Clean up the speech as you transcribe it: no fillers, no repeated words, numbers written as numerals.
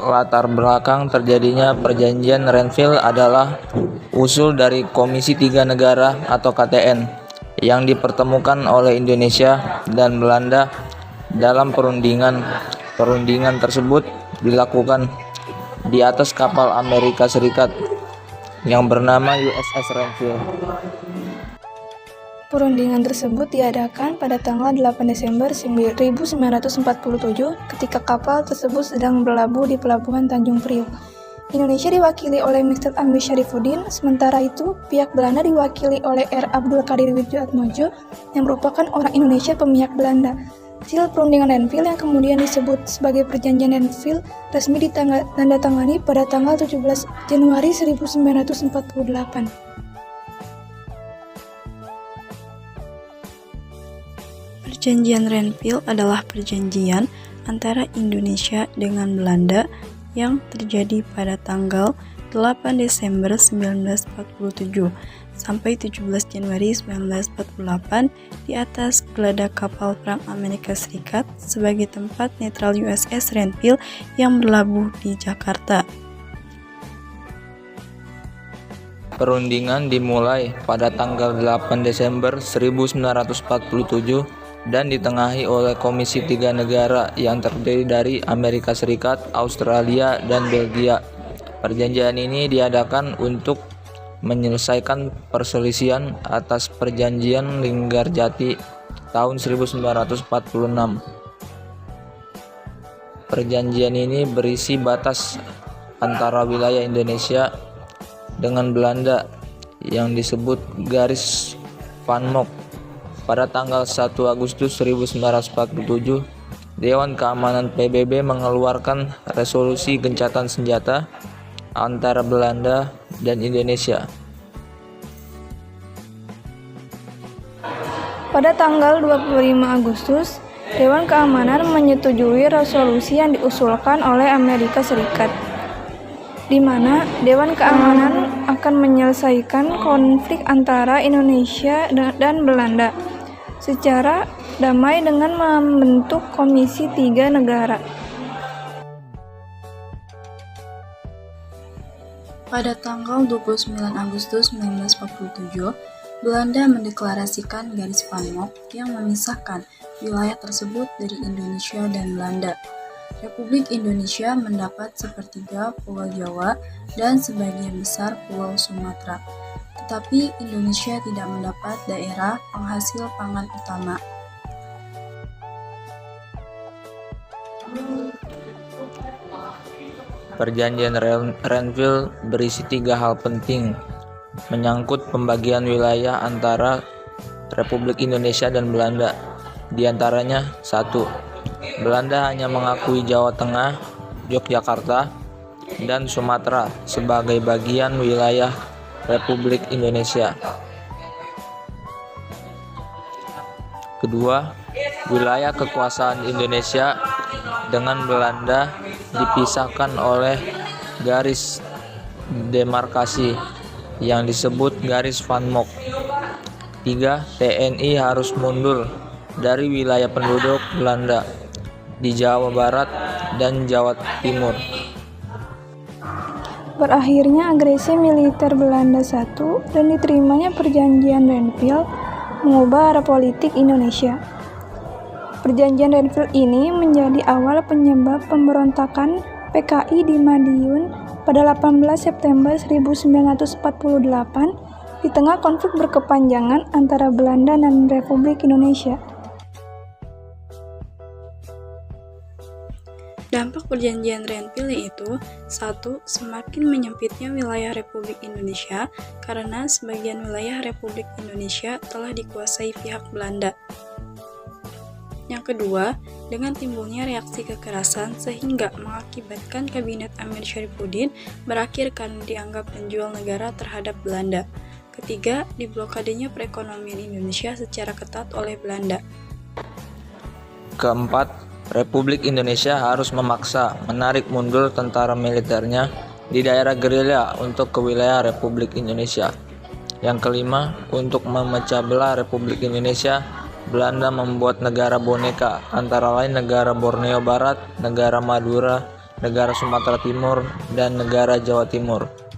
latar belakang terjadinya Perjanjian Renville adalah usul dari Komisi Tiga Negara atau KTN yang dipertemukan oleh Indonesia dan Belanda dalam perundingan. Perundingan tersebut dilakukan di atas kapal Amerika Serikat yang bernama USS Renville. Perundingan tersebut diadakan pada tanggal 8 Desember 1947 ketika kapal tersebut sedang berlabuh di Pelabuhan Tanjung Priok. Indonesia diwakili oleh Mr. Amir Syarifuddin, sementara itu pihak Belanda diwakili oleh R. Abdul Qadir Widjatmoko yang merupakan orang Indonesia pemihak Belanda. Hasil perundingan Renville yang kemudian disebut sebagai Perjanjian Renville resmi ditandatangani pada tanggal 17 Januari 1948. Perjanjian Renville adalah perjanjian antara Indonesia dengan Belanda yang terjadi pada tanggal 8 Desember 1947 sampai 17 Januari 1948 di atas geladak kapal perang Amerika Serikat sebagai tempat netral USS Renville yang berlabuh di Jakarta. Perundingan dimulai pada tanggal 8 Desember 1947 dan ditengahi oleh Komisi Tiga Negara yang terdiri dari Amerika Serikat, Australia, dan Belgia. Perjanjian ini diadakan untuk menyelesaikan perselisihan atas Perjanjian Linggarjati tahun 1946. Perjanjian ini berisi batas antara wilayah Indonesia dengan Belanda yang disebut Garis Van Mock. Pada tanggal 1 Agustus 1947, Dewan Keamanan PBB mengeluarkan resolusi gencatan senjata antara Belanda dan Indonesia. Pada tanggal 25 Agustus, Dewan Keamanan menyetujui resolusi yang diusulkan oleh Amerika Serikat, di mana Dewan Keamanan akan menyelesaikan konflik antara Indonesia dan Belanda secara damai dengan membentuk Komisi Tiga Negara. Pada tanggal 29 Agustus 1947, Belanda mendeklarasikan Garis Van Mock yang memisahkan wilayah tersebut dari Indonesia dan Belanda. Republik Indonesia mendapat sepertiga Pulau Jawa dan sebagian besar Pulau Sumatera, tetapi Indonesia tidak mendapat daerah penghasil pangan utama. Perjanjian Renville berisi 3 hal penting menyangkut pembagian wilayah antara Republik Indonesia dan Belanda. Di antaranya, 1. Belanda hanya mengakui Jawa Tengah, Yogyakarta, dan Sumatera sebagai bagian wilayah Republik Indonesia. Kedua, wilayah kekuasaan Indonesia dengan Belanda dipisahkan oleh garis demarkasi yang disebut Garis Van Mock. 3. TNI harus mundur dari wilayah penduduk Belanda di Jawa Barat dan Jawa Timur. Berakhirnya agresi militer Belanda I dan diterimanya Perjanjian Renville mengubah arah politik Indonesia. Perjanjian Renville ini menjadi awal penyebab pemberontakan PKI di Madiun pada 18 September 1948 di tengah konflik berkepanjangan antara Belanda dan Republik Indonesia. Dampak Perjanjian Renville yaitu 1. Semakin menyempitnya wilayah Republik Indonesia karena sebagian wilayah Republik Indonesia telah dikuasai pihak Belanda. Yang kedua, dengan timbulnya reaksi kekerasan sehingga mengakibatkan Kabinet Amir Syarifuddin berakhir karena dianggap penjual negara terhadap Belanda. Ketiga, diblokadenya perekonomian Indonesia secara ketat oleh Belanda. Keempat, Republik Indonesia harus memaksa menarik mundur tentara militernya di daerah gerilya untuk ke wilayah Republik Indonesia. Yang kelima, untuk memecah belah Republik Indonesia, Belanda membuat negara boneka, antara lain negara Borneo Barat, negara Madura, negara Sumatera Timur, dan negara Jawa Timur.